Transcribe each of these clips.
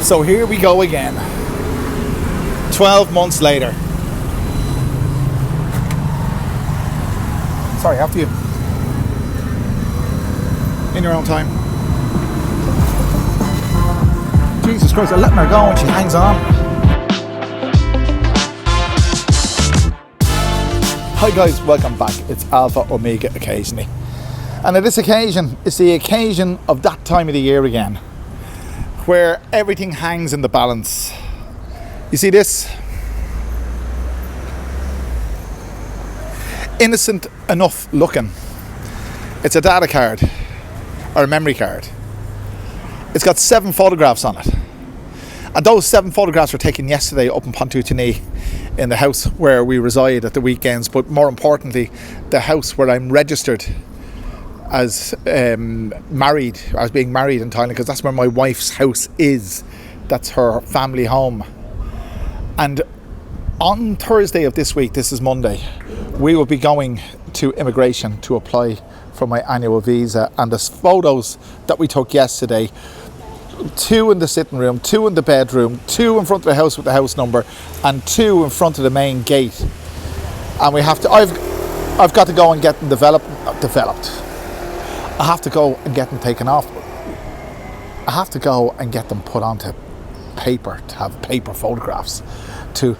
So here we go again. 12 months later. Sorry, after you. In your own time. Jesus Christ, I'm letting her go and she hangs on. Hi guys, welcome back. It's Alpha Omega occasionally. And on this occasion, it's the occasion of that time of the year again, where everything hangs in the balance. You see this? Innocent enough looking. It's a data card or a memory card. It's got 7 photographs on it. And those 7 photographs were taken yesterday up in Pontootini in the house where we reside at the weekends, but more importantly, the house where I'm registered as married, as being married in Thailand, because that's where my wife's house is. That's her family home. And on Thursday of this week, this is Monday, we will be going to immigration to apply for my annual visa. And the photos that we took yesterday, 2 in the sitting room, 2 in the bedroom, 2 in front of the house with the house number, and 2 in front of the main gate. And we have to, I've got to go and get them developed. I have to go and get them taken off. I have to go and get them put onto paper, to have paper photographs to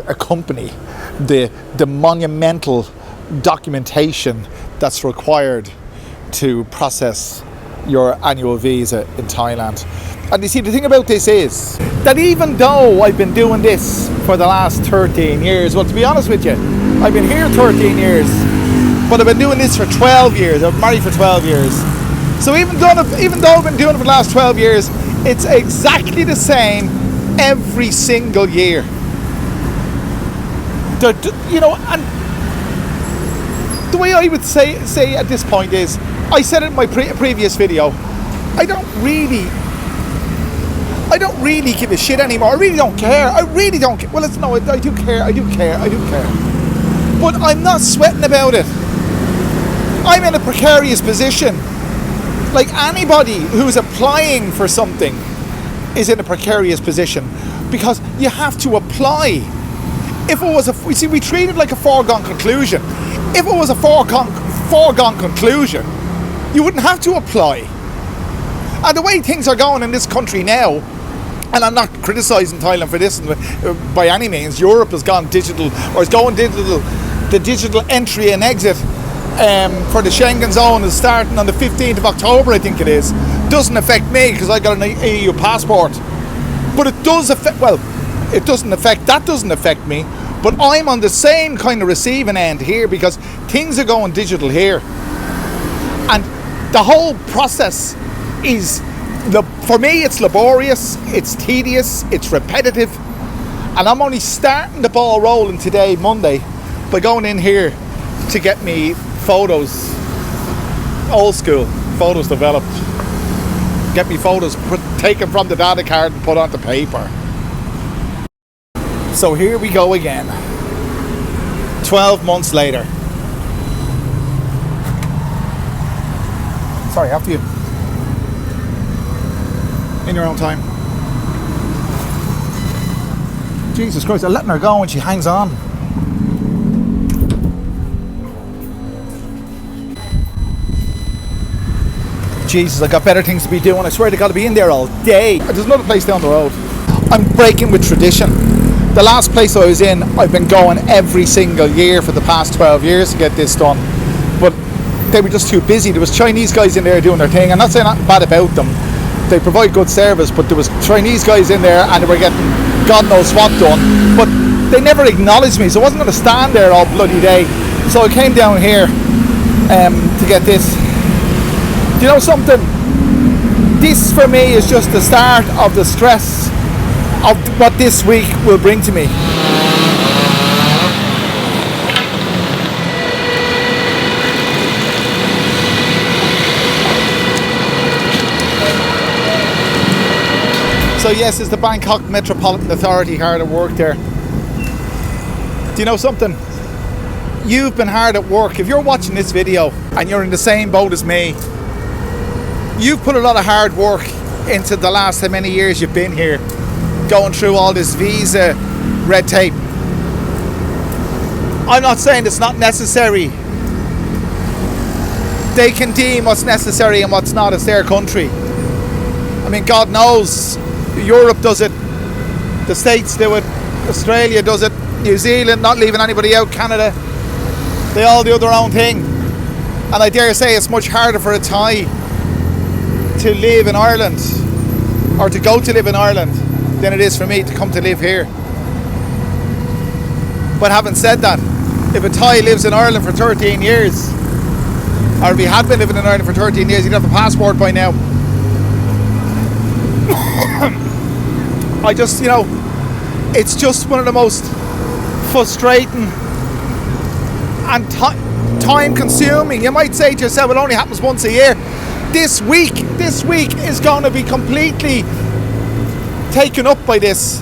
accompany the monumental documentation that's required to process your annual visa in Thailand. And you see, the thing about this is that even though I've been doing this for the last 13 years, well, to be honest with you, I've been here 13 years, but I've been doing this for 12 years. I've been married for 12 years. So even though I've been doing it for the last 12 years, it's exactly the same every single year. You know, and the way I would say at this point is, I said it in my previous video, I don't really give a shit anymore. I really don't care. I really don't care. Well, I do care. But I'm not sweating about it. I'm in a precarious position. Like anybody who's applying for something is in a precarious position because you have to apply. If it was we treat it like a foregone conclusion. If it was a foregone conclusion, you wouldn't have to apply. And the way things are going in this country now, and I'm not criticising Thailand for this by any means, Europe has gone digital, or is going digital. The digital entry and exit for the Schengen zone is starting on the 15th of October, I think it is. Doesn't affect me because I got an EU passport. But it does affect, that doesn't affect me. But I'm on the same kind of receiving end here because things are going digital here. And the whole process is, for me, it's laborious, it's tedious, it's repetitive. And I'm only starting the ball rolling today, Monday, by going in here to get me photos, old school photos developed. Get me photos taken from the data card and put onto paper. So here we go again. 12 months later. Sorry, after you. In your own time. Jesus Christ, I'm letting her go and she hangs on. Jesus, I got better things to be doing. I swear to God, I'll be in there all day. There's another place down the road. I'm breaking with tradition. The last place I was in, I've been going every single year for the past 12 years to get this done. But they were just too busy. There was Chinese guys in there doing their thing. I'm not saying nothing bad about them. They provide good service, but there was Chinese guys in there and they were getting God knows what done. But they never acknowledged me, so I wasn't going to stand there all bloody day. So I came down here to get this. Do you know something? This for me is just the start of the stress of what this week will bring to me. So yes, it's the Bangkok Metropolitan Authority hard at work there. Do you know something? You've been hard at work. If you're watching this video and you're in the same boat as me, you've put a lot of hard work into the last how many years you've been here, going through all this visa red tape. I'm not saying it's not necessary. They can deem what's necessary and what's not. It's their country. I mean, God knows Europe does it, the States do it, Australia does it, New Zealand, not leaving anybody out, Canada, they all do their own thing. And I dare say it's much harder for a Thai to live in Ireland, or to go to live in Ireland, than it is for me to come to live here. But having said that, if a Thai lives in Ireland for 13 years, or if he had been living in Ireland for 13 years, he'd have a passport by now. I just, it's just one of the most frustrating and time consuming. You might say to yourself, it only happens once a year. This week is going to be completely taken up by this.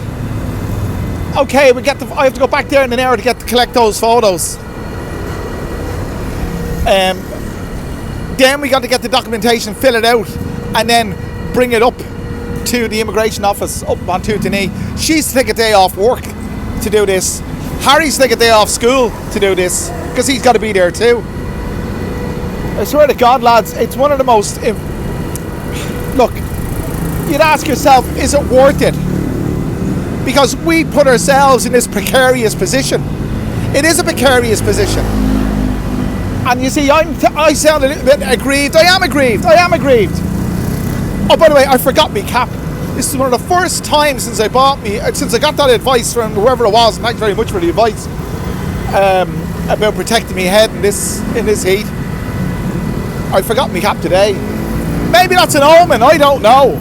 Okay, I have to go back there in an hour to collect those photos. Then we got to get the documentation, fill it out, and then bring it up to the immigration office up on Tootanee. She's to take a day off work to do this. Harry's to take a day off school to do this, because he's got to be there too. I swear to God, lads, it's one of the most... Look, you'd ask yourself, is it worth it? Because we put ourselves in this precarious position. It is a precarious position. And you see, I sound a little bit aggrieved. I am aggrieved. Oh, by the way, I forgot my cap. This is one of the first times since I got that advice from whoever it was, and thanks very much for the advice, about protecting my head in this heat. I forgot my cap today. Maybe that's an omen, I don't know.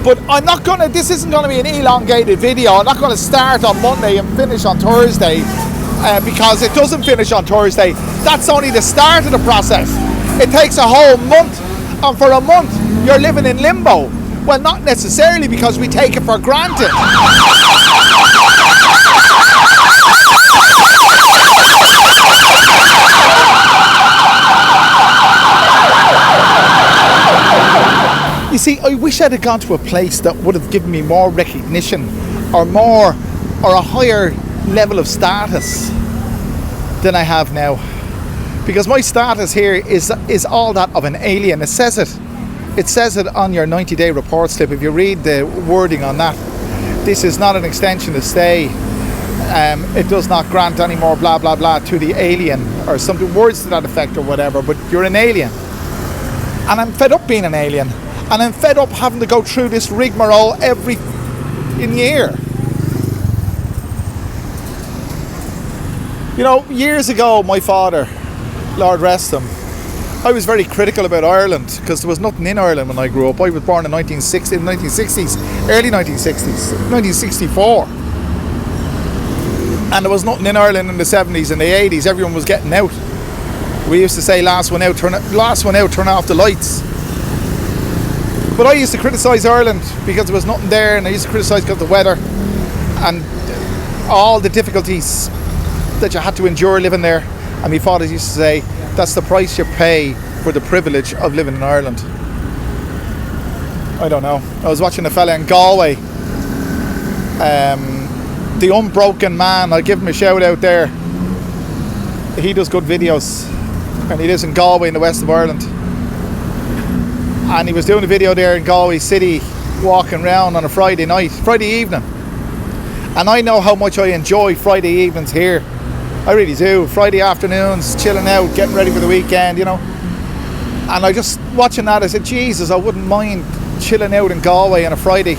But this isn't going to be an elongated video. I'm not going to start on Monday and finish on Thursday, because it doesn't finish on Thursday. That's only the start of the process. It takes a whole month, and for a month you're living in limbo. Well, not necessarily, because we take it for granted. You see, I wish I'd have gone to a place that would have given me more recognition, or a higher level of status than I have now. Because my status here is all that of an alien. It says it on your 90-day report slip. If you read the wording on that, this is not an extension of stay. It does not grant any more blah blah blah to the alien, or something, words to that effect or whatever, but you're an alien. And I'm fed up being an alien. And I'm fed up having to go through this rigmarole every year. Years ago, my father, Lord rest him, I was very critical about Ireland, because there was nothing in Ireland when I grew up. I was born in 1960s, early 1960s, 1964. And there was nothing in Ireland in the 70s and the 80s. Everyone was getting out. We used to say, last one out, turn off the lights. But I used to criticise Ireland because there was nothing there, and I used to criticise because of the weather and all the difficulties that you had to endure living there. And my father used to say, that's the price you pay for the privilege of living in Ireland. I don't know. I was watching a fella in Galway, the Unbroken Man. I'll give him a shout out there. He does good videos, and he lives in Galway in the west of Ireland. And he was doing a video there in Galway City, walking around on a Friday evening. And I know how much I enjoy Friday evenings here. I really do. Friday afternoons, chilling out, getting ready for the weekend, And I just, watching that, I said, Jesus, I wouldn't mind chilling out in Galway on a Friday,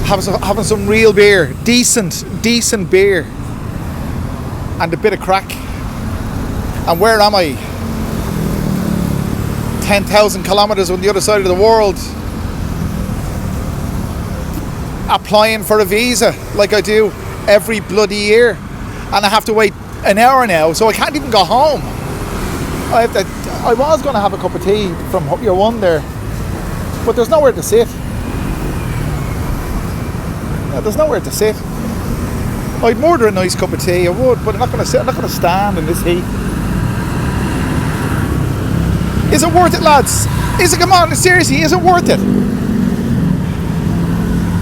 having some real beer, decent beer, and a bit of crack. And where am I? 10,000 kilometres on the other side of the world, applying for a visa like I do every bloody year, and I have to wait an hour now, so I can't even go home. I was going to have a cup of tea from your one there, but there's nowhere to sit. There's nowhere to sit. I'd murder a nice cup of tea, I would, but I'm not going to sit. I'm not going to stand in this heat. Is it worth it, lads? Is it, come on, seriously, is it worth it?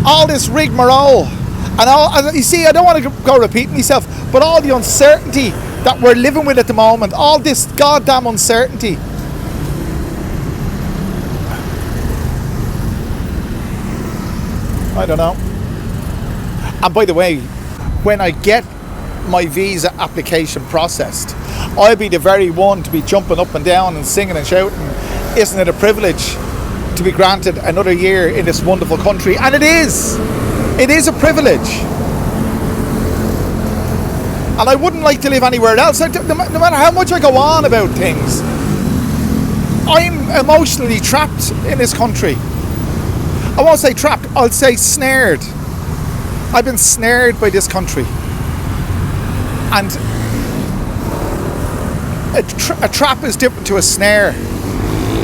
All this rigmarole, and all, you see, I don't want to go repeating myself, but all the uncertainty that we're living with at the moment, all this goddamn uncertainty. I don't know. And by the way, when I get my visa application processed, I'll be the very one to be jumping up and down and singing and shouting, isn't it a privilege to be granted another year in this wonderful country? And it is a privilege, and I wouldn't like to live anywhere else. No matter how much I go on about things, I'm emotionally trapped in this country. I won't say trapped, I'll say snared. I've been snared by this country. And a trap is different to a snare.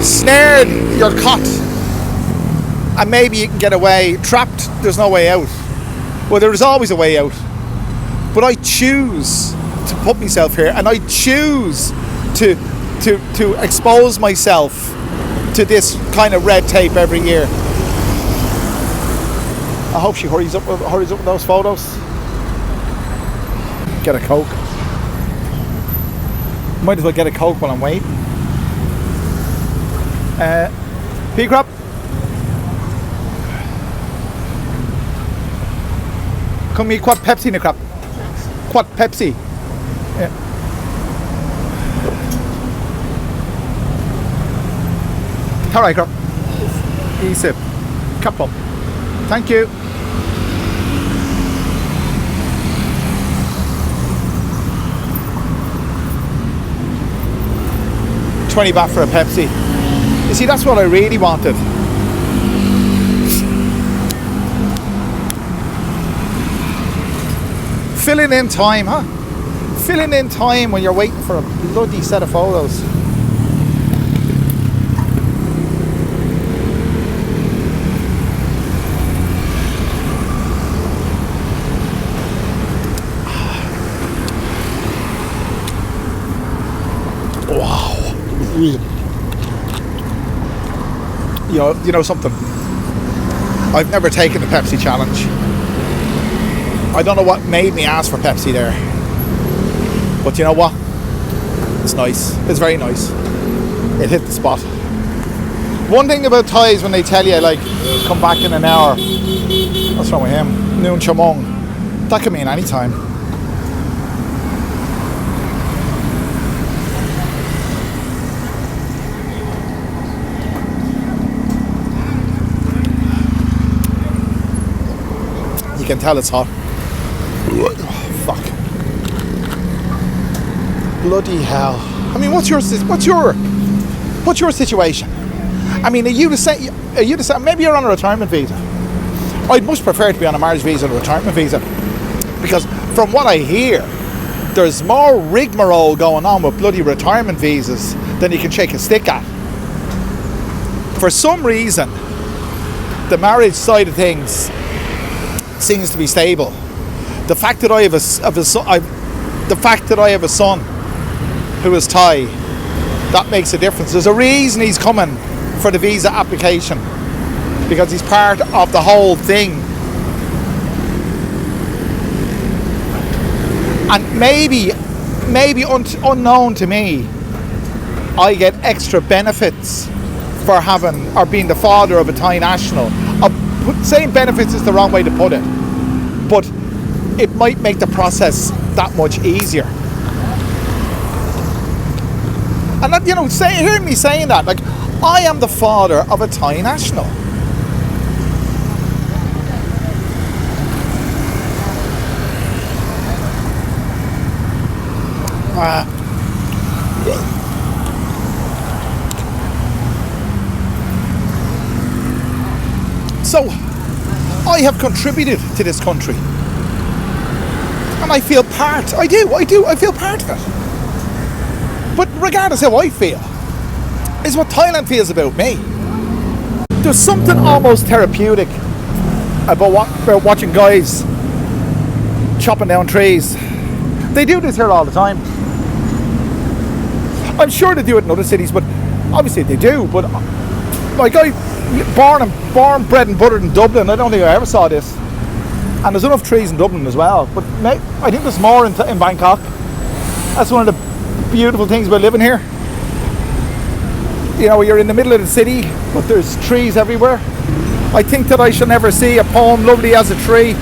Snared, you're caught, and maybe you can get away. Trapped, there's no way out. Well, there is always a way out, but I choose to put myself here, and I choose to expose myself to this kind of red tape every year. I hope she hurries up with those photos. Get a Coke. Might as well get a Coke while I'm waiting. Pea crop. Kom i quad Pepsi nu crop. Quad Pepsi. Yeah. All right, crop. Easy. Cup up. Thank you. $20 for a Pepsi. You see, that's what I really wanted. Filling in time, huh? Filling in time when you're waiting for a bloody set of photos. You know something? I've never taken the Pepsi challenge. I don't know what made me ask for Pepsi there, but you know what? It's nice. It's very nice. It hit the spot. One thing about Thais, when they tell you like come back in an hour, what's wrong with him? Noon chamong. That can mean any time. You can tell it's hot. Oh, fuck. Bloody hell. I mean, what's your situation? I mean, are you the same? Maybe you're on a retirement visa. I'd much prefer to be on a marriage visa than a retirement visa, because from what I hear, there's more rigmarole going on with bloody retirement visas than you can shake a stick at. For some reason, the marriage side of things seems to be stable. The fact that I have a son who is Thai, that makes a difference. There's a reason he's coming for the visa application, because he's part of the whole thing. And maybe unknown to me, I get extra benefits for having or being the father of a Thai national. Saying benefits is the wrong way to put it, but it might make the process that much easier. And that, hear me saying that, like, I am the father of a Thai national. So I have contributed to this country, and I feel part. I feel part of it. But regardless how I feel, is what Thailand feels about me. There's something almost therapeutic about watching guys chopping down trees. They do this here all the time. I'm sure they do it in other cities, but obviously they do, but like born, bred and buttered in Dublin, I don't think I ever saw this. And there's enough trees in Dublin as well, but I think there's more in Bangkok. That's one of the beautiful things about living here. You know, you're in the middle of the city, but there's trees everywhere. I think that I shall never see a poem lovely as a tree.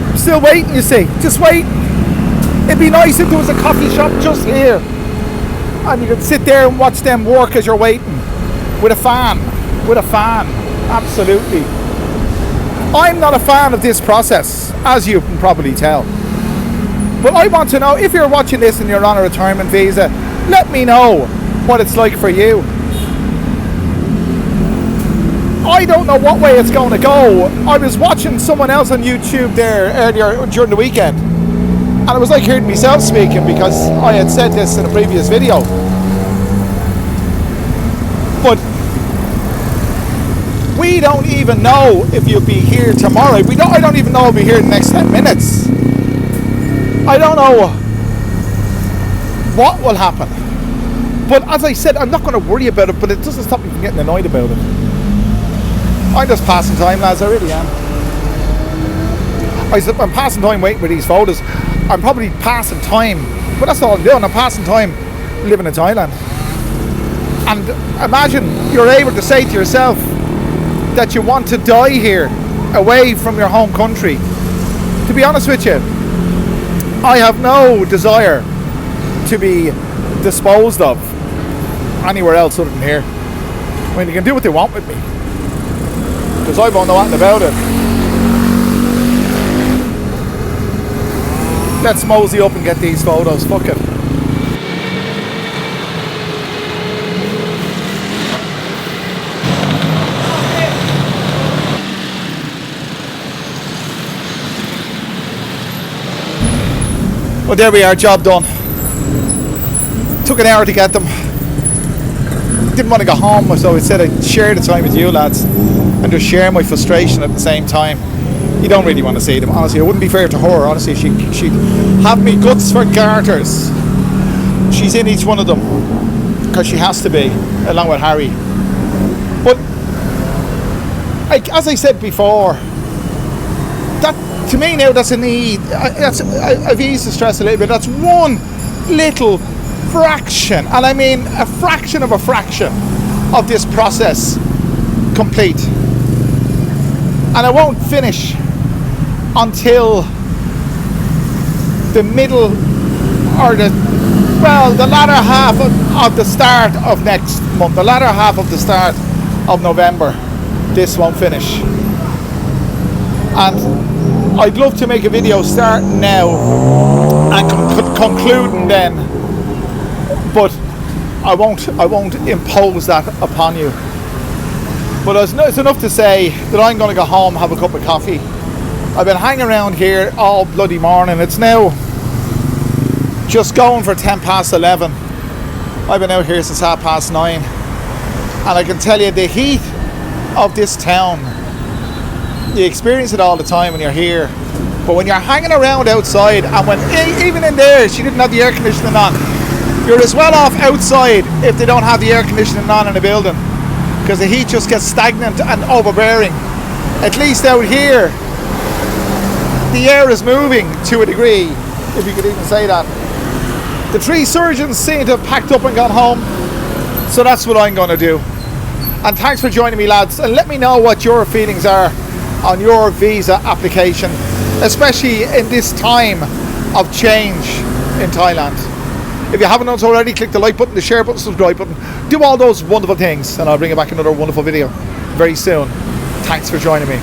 I'm still waiting, you see, just waiting. It'd be nice if there was a coffee shop just here and you could sit there and watch them work as you're waiting with a fan. Absolutely. I'm not a fan of this process, as you can probably tell. But I want to know, if you're watching this and you're on a retirement visa, let me know what it's like for you. I don't know what way it's going to go. I was watching someone else on YouTube there earlier during the weekend, and it was like hearing myself speaking, because I had said this in a previous video. But we don't even know if you'll be here tomorrow. I don't even know if we'll be here in the next 10 minutes. I don't know what will happen. But as I said, I'm not going to worry about it, but it doesn't stop me from getting annoyed about it. I'm just passing time, lads, I really am. I'm passing time waiting for these photos. I'm probably passing time, but that's all I'm doing. I'm passing time living in Thailand. And imagine you're able to say to yourself that you want to die here, away from your home country. To be honest with you, I have no desire to be disposed of anywhere else other than here. I mean, they can do what they want with me, because I won't know anything about it. Let's mosey up and get these photos, fuck it. Well, there we are, job done. Took an hour to get them. Didn't want to go home, so I said I'd share the time with you lads and just share my frustration at the same time. You don't really want to see them, honestly. It wouldn't be fair to her, honestly. She'd have me guts for garters. She's in each one of them, because she has to be, along with Harry. But, as I said before, that, to me now, that's a need. I've eased the stress a little bit. That's one little fraction, and I mean a fraction of this process complete. And I won't finish until the middle, or the latter half of the start of next month, the latter half of the start of November. This won't finish. And I'd love to make a video starting now and concluding then, but I won't impose that upon you. But it's enough to say that I'm going to go home, have a cup of coffee. I've been hanging around here all bloody morning. It's now just going for 11:10. I've been out here since 9:30. And I can tell you, the heat of this town, you experience it all the time when you're here. But when you're hanging around outside, and when even in there she didn't have the air conditioning on, you're as well off outside if they don't have the air conditioning on in a building, because the heat just gets stagnant and overbearing. At least out here, the air is moving to a degree, if you could even say that. The tree surgeons seem to have packed up and gone home, so that's what I'm going to do. And thanks for joining me, lads, and let me know what your feelings are on your visa application, especially in this time of change in Thailand. If you haven't done so already, click the like button, the share button, subscribe button. Do all those wonderful things, and I'll bring you back another wonderful video very soon. Thanks for joining me.